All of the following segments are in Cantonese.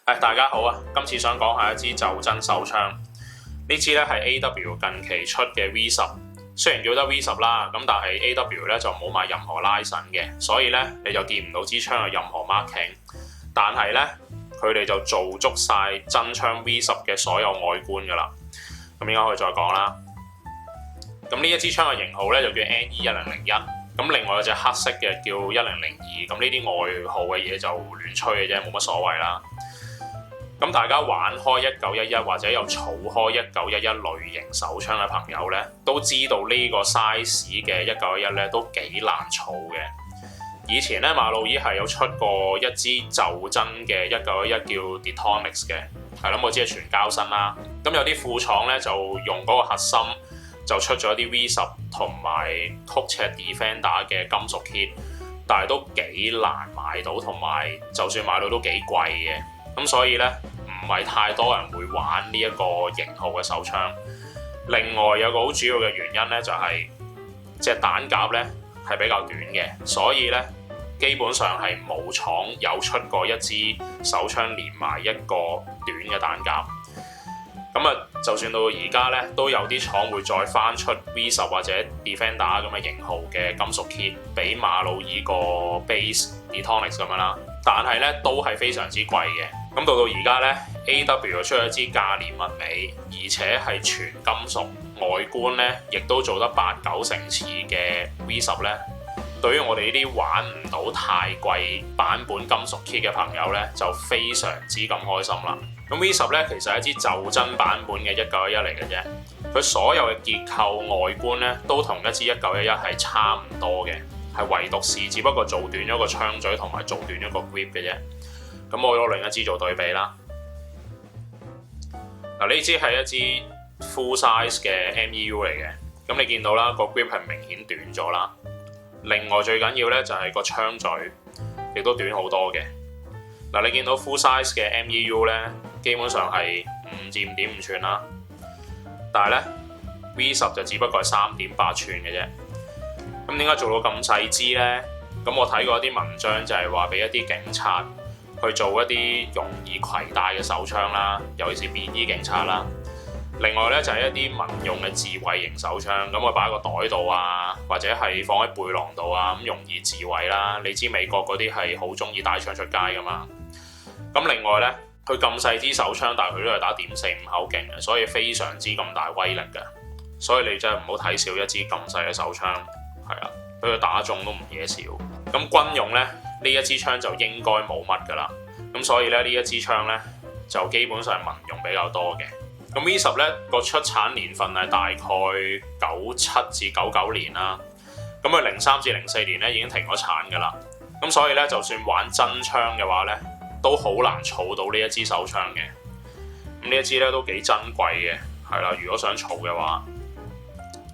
大家好啊！今次想講下一支袖珍手槍，呢支咧係 AW 近期出嘅 V10，雖然叫得 V10啦，咁但係 AW 咧就冇買任何拉繩嘅，所以咧你就見唔到支槍有任何 marking，但係咧佢哋就做足晒真槍 V10嘅所有外觀噶啦。咁應該可以再講啦。咁呢一支槍嘅型號咧就叫 NE1001，咁另外有隻黑色嘅叫1002，咁呢啲外號嘅嘢就亂吹嘅啫，冇乜所謂啦。咁大家玩開1911或者有儲開1911類型手槍嘅朋友咧，都知道呢個 size 嘅1911咧都幾難儲嘅。以前咧馬路易係有出過一支袖珍嘅1911叫 Detonics 嘅，係啦，我知係全膠身啦。咁有啲副廠咧就用嗰個核心就出咗啲 V10同埋曲尺 Defender 嘅金屬 kit， 但係都幾難買到，同埋就算買到都幾貴嘅。咁所以咧唔係太多人會玩呢一個型號嘅手槍。另外有個好主要嘅原因咧就係隻彈夾咧係比較短嘅，所以咧基本上係冇廠有出過一支手槍連埋一個短嘅彈夾。咁啊，就算到而家咧，都有啲廠會再翻出 V10或者 Defender 咁嘅型號嘅金屬 kit，俾馬路易個 base Detonics 咁樣啦。但係咧都係非常之貴嘅。咁到而家咧 ，AW 出咗支價廉物美，而且係全金屬，外觀咧亦都做得8-9成似嘅 V10咧。對於我哋呢啲玩唔到太貴版本金屬 kit 嘅朋友咧，就非常之咁開心啦。咁 V10咧其實係一支袖珍版本嘅1911嚟嘅啫，佢所有嘅結構外觀咧都同一支1911係差唔多嘅，係唯獨是只不過做短咗個槍嘴同埋做短咗個 grip 嘅啫。咁我攞另一支做對比啦。嗱，呢支係一支 full size 嘅 MEU 嚟嘅，咁你見到啦，個 grip 係明顯短咗啦。另外最緊要咧就係個槍嘴，亦都短好多嘅。嗱，你見到 full size 嘅 MEU 咧，基本上係5至5.5寸啦，但係咧 V10 就只不過係3.8寸嘅啫。咁點解做到咁細支咧？咁我睇過一啲文章就係話俾一啲警察去做一啲容易攜帶嘅手槍啦，尤其是便衣警察啦。另外咧就係一啲民用嘅智慧型手槍，咁我擺喺個袋度啊，或者係放喺背囊度啊，咁容易自衛啦。你知美國嗰啲係好中意帶槍出街噶嘛？咁另外咧，佢咁細支手槍，但係佢都係打.45口徑嘅，所以非常之咁大威力嘅。所以你真係唔好睇少一支咁細嘅手槍，係啊，俾佢打中都唔嘢少。咁軍用咧，呢一支槍就應該冇乜噶啦。咁所以咧呢一支槍咧就基本上係民用比較多嘅。咁 V10咧個出產年份係大概97至99年啦，咁佢03至04年咧已經停咗產㗎啦。咁所以咧就算玩真槍嘅話咧，都好難儲到呢一支手槍嘅。咁呢一支咧都幾珍貴嘅，係啦。如果想儲嘅話，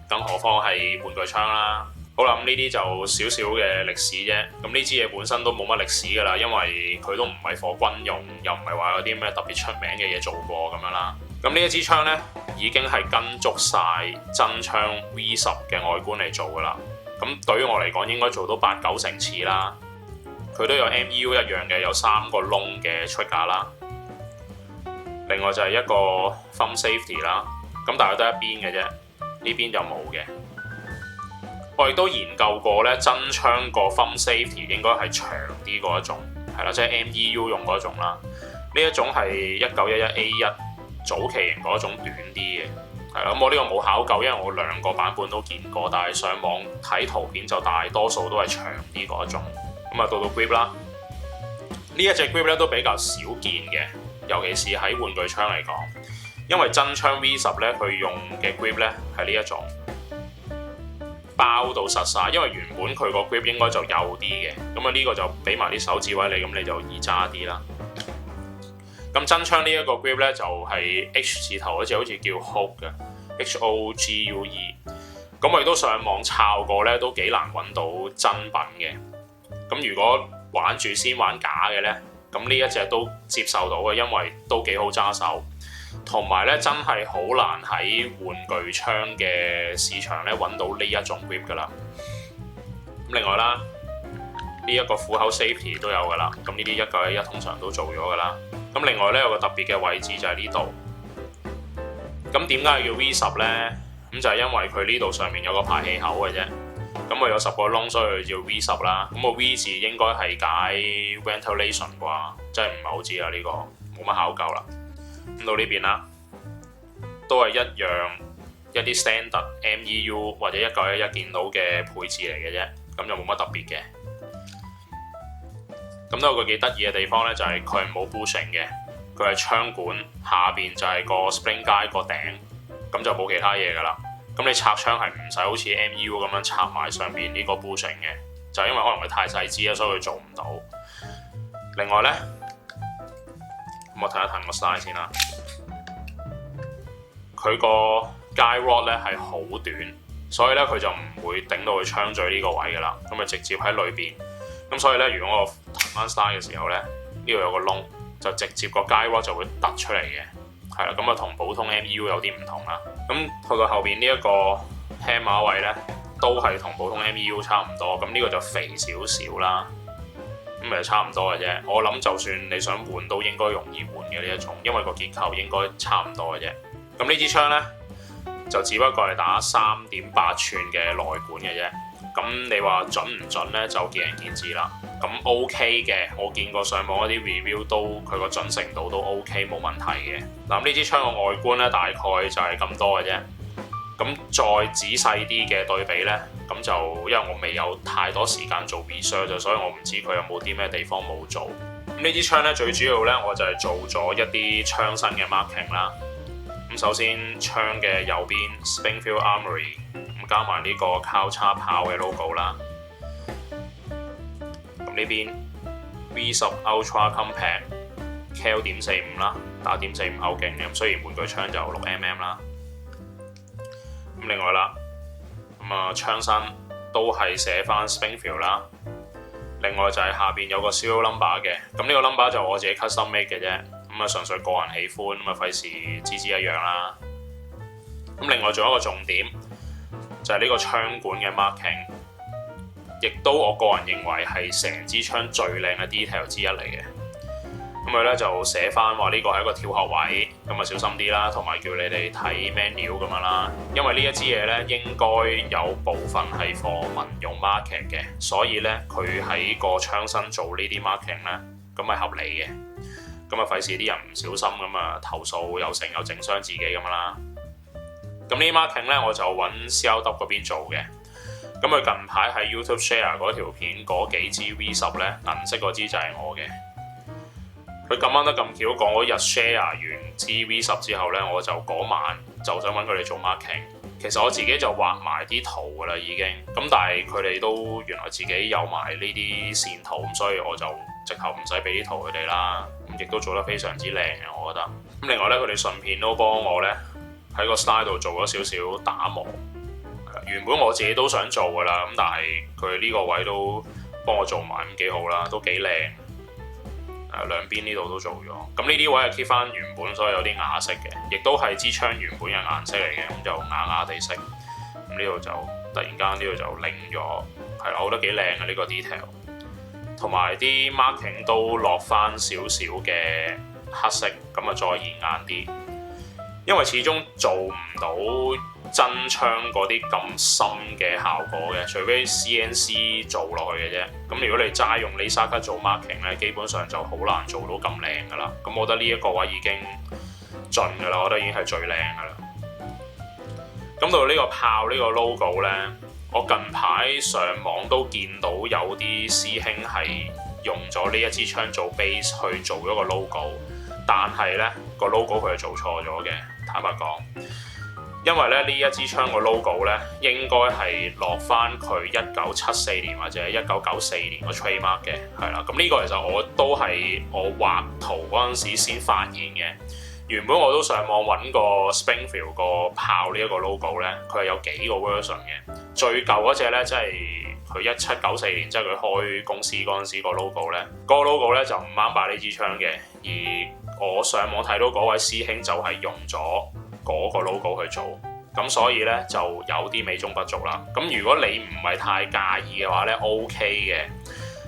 更何況係玩具槍啦。好啦，咁呢啲就少少嘅歷史啫。咁呢支嘢本身都冇乜歷史㗎啦，因為佢都唔係 for 軍用，又唔係話有啲咩特別出名嘅嘢做過咁樣啦。咁呢一支槍咧已經係跟足晒真槍 V10 嘅外觀嚟做㗎啦。咁對於我嚟講應該做到8-9成似啦。佢都有 MEU 一樣嘅，有3個窿嘅出架啦。另外就係一個 thumb safety 啦。咁但係得一邊嘅啫，呢邊就冇嘅。我亦都研究過咧，真槍個 thumb safety 應該係長啲嗰一種，係啦，即係 MEU 用嗰種啦。呢一種係1911A1。早期型嗰種短啲嘅，係啦，咁我呢個冇考究，因為我兩個版本都見過，但係上網睇圖片就大多數都係長啲嗰一種。咁啊，到 grip 啦，呢一隻 grip 咧都比較少見嘅，尤其是喺玩具槍嚟講，因為真槍 V10咧佢用嘅 grip 咧係呢一種包到實晒，因為原本佢個 grip 應該就幼啲嘅，咁啊呢個就俾埋啲手指位你，咁你就易揸啲啦。咁真槍呢一個 grip 咧就係 H 字頭，好似叫 Hogue 嘅 HOGUE。咁我亦都上網抄過咧，都幾難揾到真品嘅。咁如果玩住先玩假嘅咧，咁呢一隻都接受到嘅，因為都幾好揸手，同埋咧真係好難喺玩具槍嘅市場咧揾到呢一種 grip 噶啦。咁另外啦，呢一個虎口 safety 都有噶啦，咁呢啲1911通常都做咗噶啦。咁另外咧有個特別嘅位置就係呢度。咁點解叫 V10 呢？咁就係因為佢呢度上面有個排氣口嘅啫。咁佢有10個窿，所以佢叫 V10 啦。咁個 V 字應該係解 ventilation 啩，真係唔係好知啊，呢個冇乜考究啦。咁到呢邊啦，都係一樣一啲 standard MEU 或者1911見到嘅配置嚟嘅啫，咁就冇乜特別嘅。咁都有個幾得意嘅地方呢，就係佢係冇 bushing 嘅，佢係槍管下邊就係個 spring guide 個頂，咁就冇其他嘢噶啦。咁你拆槍係唔使好似 MEU 咁樣插埋上邊呢個 bushing 嘅，就因為可能佢太細支啦，所以佢做唔到。另外呢，咁我睇一睇個 size 先啦。佢個 guide rod 咧係好短，所以咧佢就唔會頂到佢槍嘴呢個位噶啦，咁就直接喺裏邊。咁所以咧，如果我彈翻 style 嘅時候咧，呢度有個窿，就直接個 guide rod 就會突出嚟嘅，係啦。咁啊同普通 MEU 有啲唔同啦。咁去到後邊呢一個 hammer 位咧，都係同普通 MEU 差唔多。咁呢個就肥少少啦，咁咪差唔多嘅啫。我諗就算你想換都應該容易換嘅呢一種，因為個結構應該差唔多嘅啫。咁呢支槍咧就只不過係打3.8寸嘅內管嘅啫。咁你話準唔準咧，就見仁見智啦。咁 OK 嘅，我見過上網一啲 review 都佢個準程度都 OK 冇問題嘅。嗱，呢支槍個外觀咧大概就係咁多嘅啫。咁再仔細啲嘅對比咧，咁就因為我未有太多時間做 research，所以我唔知佢有冇啲咩地方冇做。咁呢支槍咧最主要咧，我就係做咗一啲槍身嘅 marking 啦。咁首先槍嘅右邊 Springfield Armory， 咁加埋呢個交叉炮嘅 logo 啦。咁呢邊 V10 Ultra Compact Cal .45 啦，打.45口徑嘅。咁雖然玩具槍就6mm 啦。咁另外啦，咁啊槍身都係寫翻 Springfield 啦。另外就係下邊有個 serial number 嘅。咁呢個 number 就我自己 custom make 嘅啫。咁啊，純粹個人喜歡，咁啊費事支支一樣啦。咁另外仲有一個重點，就係呢個槍管嘅 marking， 亦都我個人認為係成支槍最靚嘅 detail 之一嚟嘅。咁佢咧就寫翻話呢個係一個跳殼位，咁啊小心啲啦，同埋叫你哋睇 menu 咁樣啦。因為呢一支嘢咧應該有部分係 for 民用 marking 嘅，所以咧佢喺個槍身做呢啲 marking 咧，咁係合理嘅。咁啊，費事啲人唔小心咁啊投訴又成又整傷自己咁啦。咁呢啲 marking 咧，我就揾 CLW 嗰邊做嘅。咁佢近排喺 YouTube share 嗰條片嗰幾支 V10咧，銀色嗰支就係我嘅。佢咁啱得咁巧，講嗰日 share 完支 V10之後咧，我就嗰晚就想揾佢哋做 marking。其實我自己就畫埋啲圖噶啦已經，咁但係佢哋都原來自己有埋呢啲線圖，咁所以我就直頭唔使俾啲圖佢哋啦。咁亦都做得非常之靚嘅，我覺得。咁另外咧，佢哋順便都幫我咧喺個 style 度做咗少少打磨。原本我自己都想做噶啦，咁但係佢呢個位都幫我做埋，咁幾好啦，都幾靚。兩邊呢度都做咗。咁呢啲位係 keep 翻原本，所以有啲啞色嘅，亦都係支槍原本嘅顏色嚟嘅，咁就啞啞地色。咁呢度就突然間呢度就擰咗，係啦，我覺得幾靚嘅呢個 detail。同埋啲 marking 都落翻少少嘅黑色，咁啊再現眼啲。因為始終做唔到真槍嗰啲咁深嘅效果嘅，除非 CNC 做落去嘅啫。咁如果你齋用 laser cut 做 marking 咧，基本上就好難做到咁靚噶啦。咁我覺得呢一個位已經盡噶啦，我覺得已經係最靚噶啦。咁到呢個炮呢個 logo咧，我近排上網都見到有啲師兄係用咗呢一支槍做 base 去做咗個 logo， 但係咧個 logo 佢係做錯咗嘅，坦白講。因為咧呢一支槍個 logo 咧應該係落翻佢1974年或者1994年個 trademark 嘅，係啦。咁呢個其實我都係我畫圖嗰陣時先發現嘅。原本我都上網揾個 Springfield 個炮呢一個 logo 咧，佢係有幾個 version 嘅。最舊嗰隻咧，即係佢1794年，即係佢開公司嗰陣時個 logo 咧，嗰個 logo 咧就唔啱擺呢支槍嘅。而我上網睇到嗰位師兄就係用咗嗰個 logo 去做，咁所以咧就有啲美中不足啦。咁如果你唔係太介意嘅話咧 ，OK 嘅。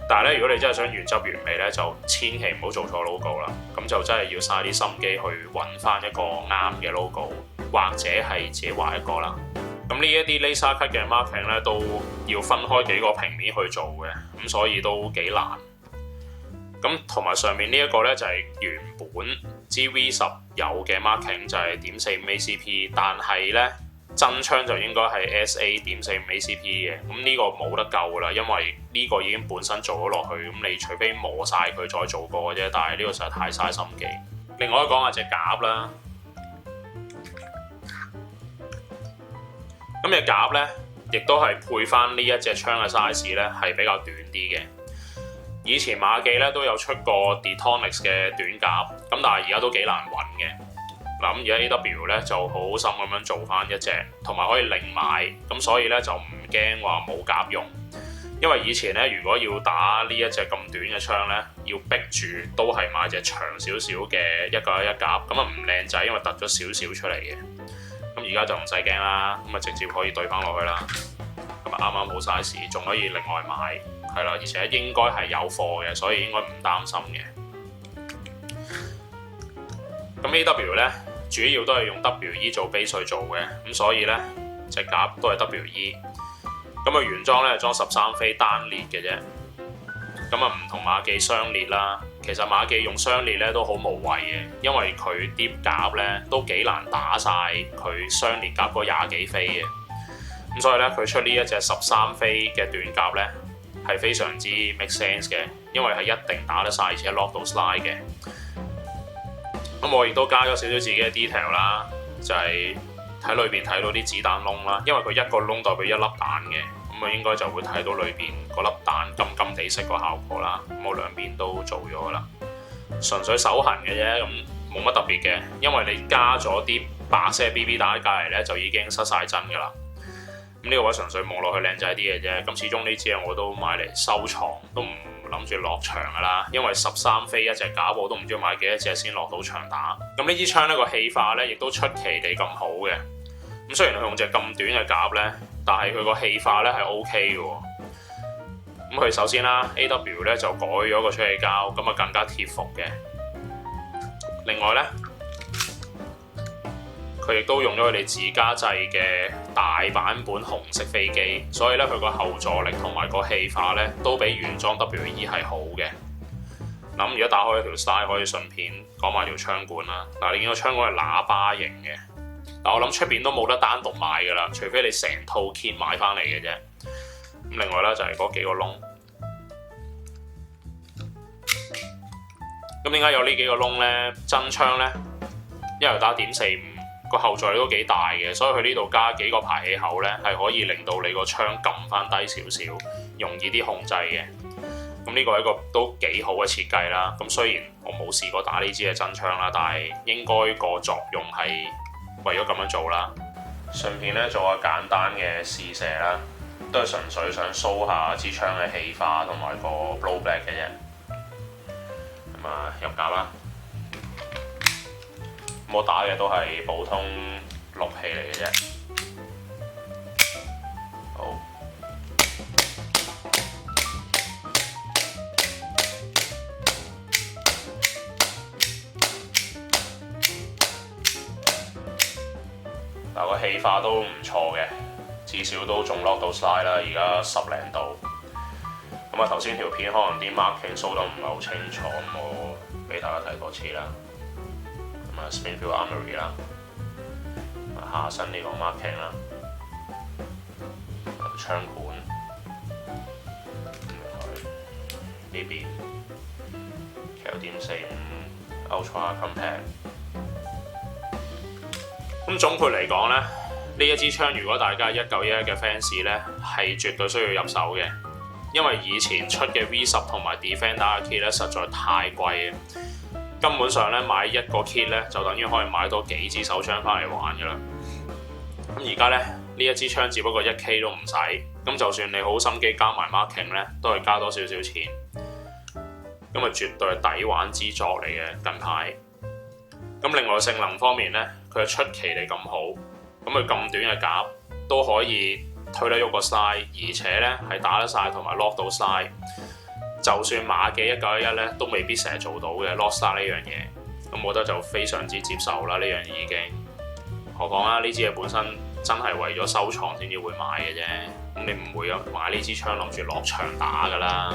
但係咧，如果你真係想原汁原味咧，就千祈唔好做錯 logo 啦。咁就真係要嘥啲心機去揾翻一個啱嘅 logo，或者係自己畫一個啦。咁呢一啲 laser cut 嘅 marking 咧，都要分開幾個平面去做嘅，咁所以都幾難。咁同埋上面呢一個咧就係原本 GV10有嘅 marking 就係.45 ACP， 但係咧真槍就應該係 SA .45 ACP 嘅。咁呢個冇得救噶啦，因為呢個已經本身做咗落去，咁你除非磨晒佢再做過嘅啫。但係呢個實在太嘥心機。另外講下隻夾啦，咁隻夾咧亦都係配翻呢一隻槍嘅 size 咧係比較短啲嘅。以前馬記咧都有出過 Detonics 嘅短夾，咁但係而家都幾難揾嘅。嗱，咁而家 AW 咧就好好心咁樣做翻一隻，同埋可以另買，咁所以咧就唔驚話冇夾用。因為以前咧如果要打呢一隻咁短嘅槍咧，要逼住都係買隻長少少嘅191夾，咁啊唔靚仔，因為突咗少少出嚟嘅。咁而家就唔使驚啦，咁啊直接可以對翻落去啦。咁啊啱啱好 size，仲可以另外買。係啦，而且應該係有貨嘅，所以應該唔擔心嘅。咁 AW 咧，主要都係用 WE 做 base 去做嘅，咁所以咧隻夾都係 WE。咁啊原裝咧裝13飛單列嘅啫，咁啊唔同馬記雙列啦。其實馬記用雙列咧都好無謂嘅，因為佢啲夾咧都幾難打晒佢雙列夾嗰20幾飛嘅。咁所以咧佢出呢一隻13飛嘅短夾咧，係非常之 make sense 嘅，因為係一定打得晒，而且 lock 到 slide 嘅。咁我亦都加咗少少自己嘅 detail 啦，就係喺裏邊睇到啲子彈窿啦，因為佢一個窿代表一粒彈嘅，咁啊應該就會睇到裏邊嗰粒彈金金地色個效果啦。咁我兩邊都做咗噶啦，純粹手痕嘅啫，咁冇乜特別嘅，因為你加咗啲白色 BB 彈隔離咧，就已經失晒真噶啦。咁呢個位純粹望落去靚仔啲嘅啫，咁始終呢支我都買嚟收藏，都唔諗住落場噶啦，因為13飛一隻夾我都唔知要買幾多隻先落到場打。咁呢支槍呢個氣化呢亦都出奇地咁好嘅，咁雖然佢用隻咁短嘅夾呢，但係佢個氣化呢係 OK 嘅。咁佢首先啦 AW 呢就改咗個出氣膠，咁啊更加貼服嘅。另外呢，佢亦都用咗佢哋自家製嘅大版本紅色飛機，所以咧佢個後座力同埋個氣化咧都比原裝 WE 係好嘅。咁而家打開一條 style 可以順便講埋條槍管啦。嗱，你見到槍管係喇叭型嘅，嗱我諗出邊都冇得單獨買噶啦，除非你成套 kit 買翻嚟嘅啫。咁另外咧就係嗰幾個窿。咁點解有呢幾個窿咧？真槍咧，因為打.45。個後座力都幾大嘅，所以佢呢度加幾個排氣口咧，係可以令到你個槍撳翻低少少，容易啲控制嘅。咁呢個係一個都幾好嘅設計啦。咁雖然我冇試過打呢支嘅真槍啦，但係應該個作用係為咗咁樣做啦。順便咧做下簡單嘅試射啦，都係純粹想 show 下支槍嘅氣化同埋個 blowback 嘅啫。咁啊入夾啦。我打嘅都係普通氯氣嚟嘅啫。好，嗱個氣化都唔錯嘅，至少都仲落到 slide 啦。而家10零度。咁啊頭先條片可能啲 marking show 得唔係好清楚，咁我俾大家睇多次啦。Springfield Armory 啦，下身呢個 marking 啦，槍管，呢邊9.45 Ultra Compact。咁總括嚟講咧，呢一支槍如果大家係1911嘅 fans 咧，係絕對需要入手嘅，因為以前出嘅 V10同埋 Defender kit 咧實在太貴嘅。根本上咧買一個 kit 咧就等於可以買多幾支手槍翻嚟玩噶啦。咁而家咧呢一支槍只不過1K 都唔使，咁就算你好心機加埋 marking 咧，都係加多少少錢。咁啊絕對係抵玩之作嚟嘅近排。咁另外性能方面咧，佢係出奇地咁好，咁佢咁短嘅夾都可以推得喐個 slide，而且咧係打得晒同埋 lock 到 slide。就算馬嘅1911咧，都未必成日做到嘅 Lockstar 呢樣嘢。咁我覺得就非常之接受啦，呢樣嘢已經。何況啦，呢支嘢本身真係為咗收藏先至會買嘅啫。咁你唔會有買呢支槍諗住落場打㗎啦。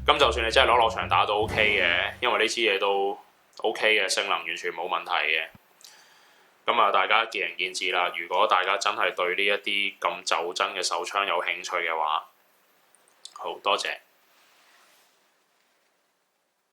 咁就算你真係攞落場打都 OK 嘅，因為呢支嘢都 OK 嘅，性能完全冇問題嘅。咁啊，大家見仁見智啦。如果大家真係對呢一啲咁就真嘅手槍有興趣嘅話，好多謝。